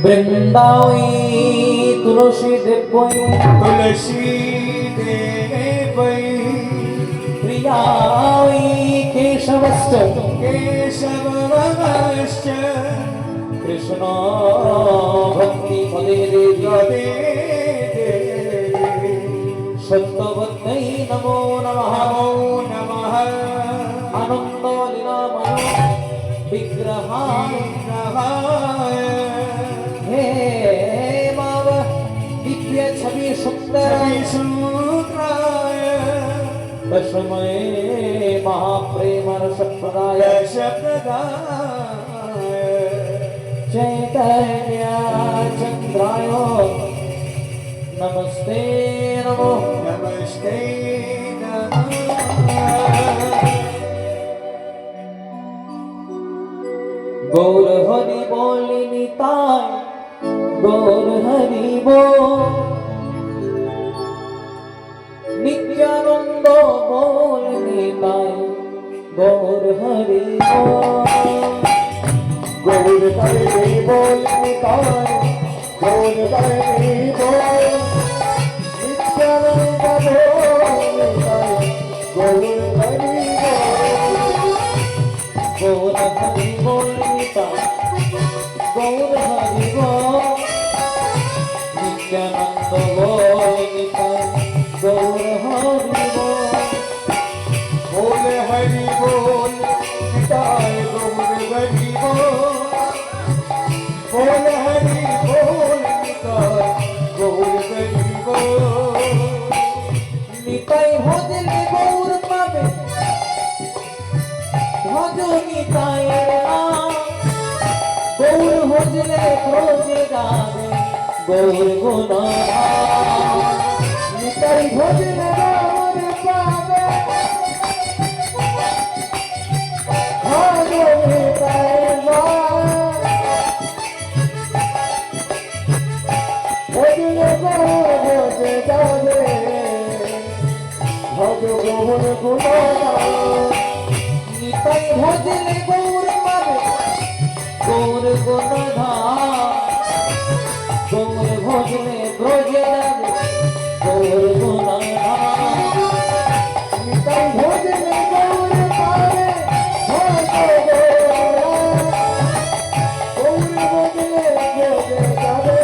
বৃন্দাবী তুলসী দেবৈ तुलसी देवै প্রিয়াই কেশবশ্চ केशवश्च কৃষ্ণ ভক্তি পদে দেবী সত্যবত্তৈ নমো নমঃ नमो नमः আনন্দ লীলাময় বিগ্রহায় नमः हे माव दिव्य छवि सुंदर सूत्राय तस्मै महाप्रेम रस प्रदाय शब्दाय चैतन्य चंद्राय नमस्ते नमो नमस्ते नमः गौर हरि बोली निताय गौर हरि बोल नित्यानंद बोल निताय गौर हरि बोल गौर हरि बोल निताय गौर हरि बोल नित्यानंद बोल निताय गौर हरि गौर हरि बोल निताय गौर हरि बोल नित्यानंद बोल निताय गौर हरि बोल बोल हरि बोल निताय गौर हरि बोल बोल हरि बोल निताय गौर हरि बोल निताय भजले गौर पावे भज निताय नाम गौर भजले क्रोधे गावे गौर गुणगान निताय भजले गौर पावे भज निताय नाम भजले गौर जावे भज गौर गुणगान निताय भजले गौर पावे गौर गुणधाम गौर भजले ब्रजे जावे गौर गुणधाम निताय भजले गौर पावे भज गौर भजले गौर जावे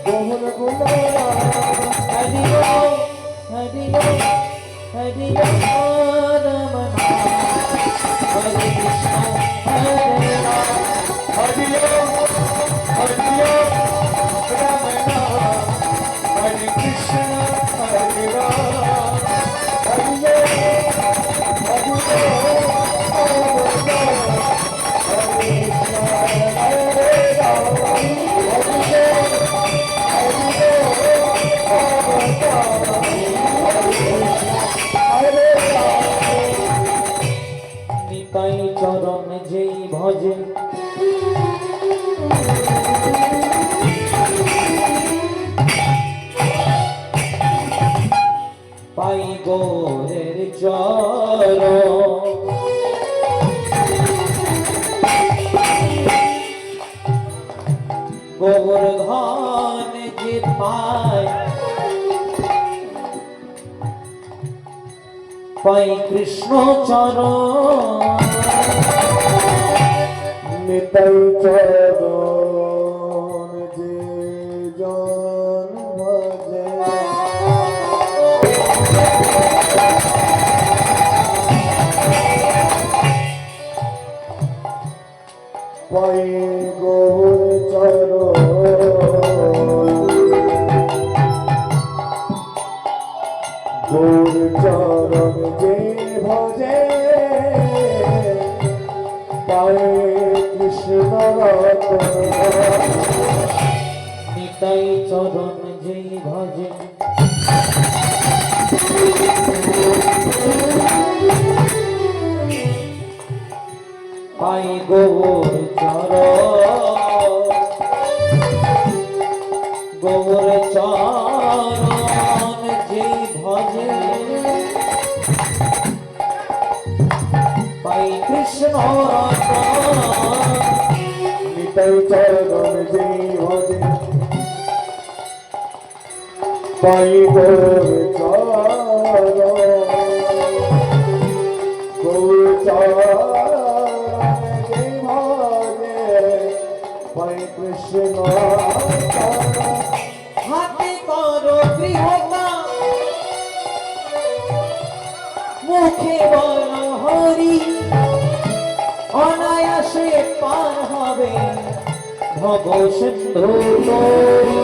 गौर गुणगान हरि ओम हरि ओम हरि ओम नमः हरे कृष्ण हरे राम हरि ओम राम नाम हरे कृष्ण हरे राम हरि ओम राम हरे कृष्ण हरे राम हरि हरे राम निताई चरण जेई भजे पाई गौरेर चरण गोवर्धन जे पाय पाई कृष्ण चरण निताय चरण जे जन भजे पाई गौर चरण गौर चरण जे भजे पाए कृष्ण रतन निताई चरण जेई भजे पाई गौर चरण गौर चरण जेई भजे पाई कृष्ण रतन তাই চরণ যেই ভজে পাই গৌর চরণ গৌর চরণ যেই ভজে পাই কৃষ্ণ চরণ হাতে করো গৃহকাম মুখে বলো হরি অনায়াসে পার হবে ভব সিন্ধু তরি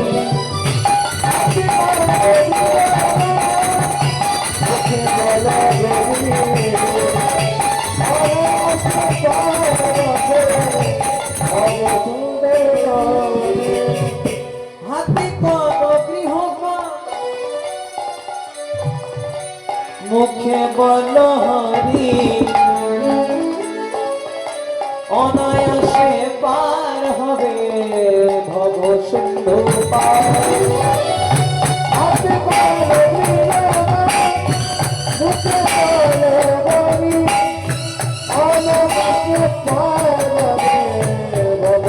হাতে করো গৃহকাম মুখে বলো হরি অনায়াসে পার হবে ভব সিন্ধু পার হাতে পারে মুখে বলে বলি অনবকে পারবে ভব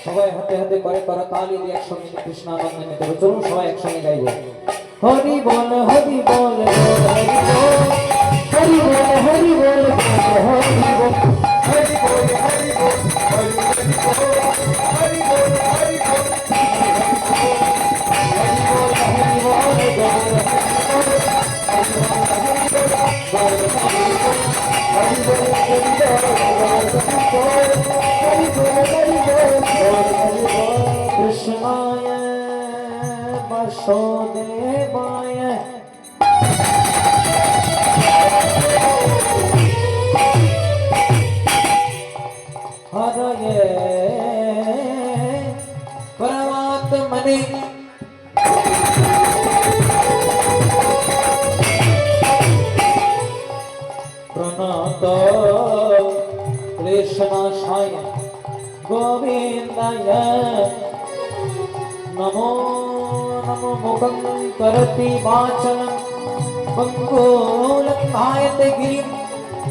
সবাই হাতে হাতে করে করতালি দিয়ে একসঙ্গে কৃষ্ণানন্দ নিতে হবে। চলুন সবাই একসঙ্গে গাইব হরি বল হরি বল হরি বল হরি বল হরি বল হরি বল হরি বল হরি বল কৃষ্ণায় বাসুদেবায় হরয়ে পরমাত্মনে প্রণত ক্লেশনাশায় গোবিন্দায় নমো নমো মুখং করতি वाचनं बङ्गोलङ्घायते गिरिं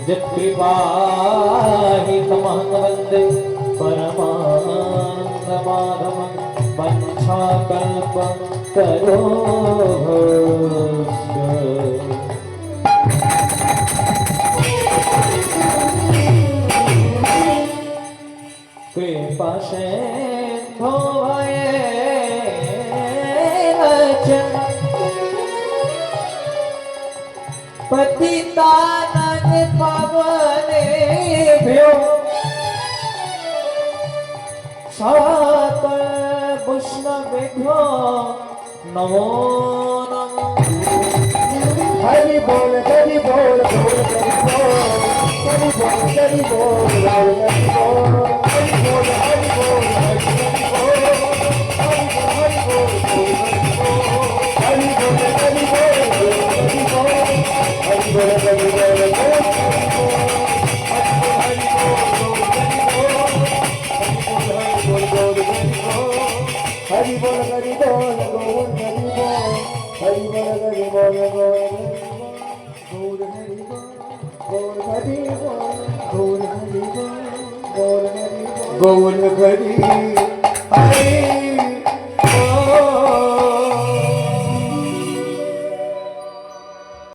यत्कृपाहि तमहं वन्दे परमानन्दमाधवं वञ्छाकल्पतरोश्च कृपासिन्धो पतितानन पावनेभ्यो सकल वैष्णवेभ्यो नमो नमः हरि बोल हरि बोल बोल हरि बोल हरि बोल हरि बोल हरि बोल हरि बोल हरि बोल हरि बोल हरि बोल हरि बोल हरि बोल हरि बोल हरि बोल गौर हरि बोल हरि बोल हरि बोल गौर हरि बोल गौर हरि बोल गौर हरि बोल गौर हरि बोल गौर हरि हरि